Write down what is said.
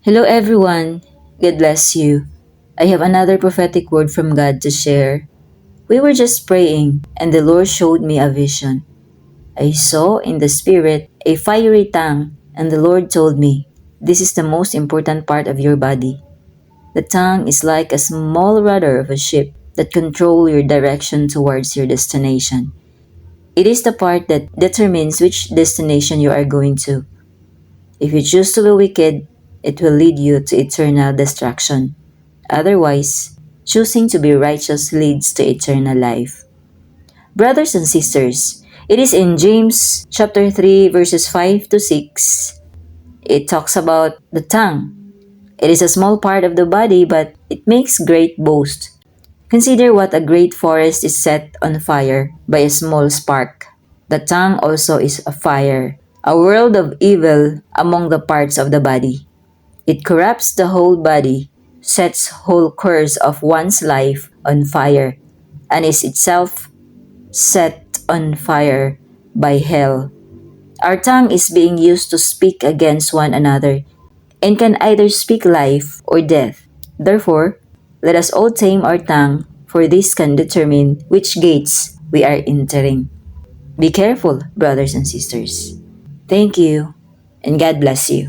Hello everyone. God bless you. I have another prophetic word from God to share. We were just praying and the Lord showed me a vision. I saw in the spirit a fiery tongue and the Lord told me, this is the most important part of your body. The tongue is like a small rudder of a ship that control your direction towards your destination. It is the part that determines which destination you are going to. If you choose to be wicked, it will lead you to eternal destruction. Otherwise, choosing to be righteous leads to eternal life. Brothers and sisters, it is in James chapter 3 verses 5 to 6. It talks about the tongue. It is a small part of the body, but it makes great boast. Consider what a great forest is set on fire by a small spark. The tongue also is a fire, a world of evil among the parts of the body. It corrupts the whole body, sets whole course of one's life on fire, and is itself set on fire by hell. Our tongue is being used to speak against one another and can either speak life or death. Therefore, let us all tame our tongue, for this can determine which gates we are entering. Be careful, brothers and sisters. Thank you, and God bless you.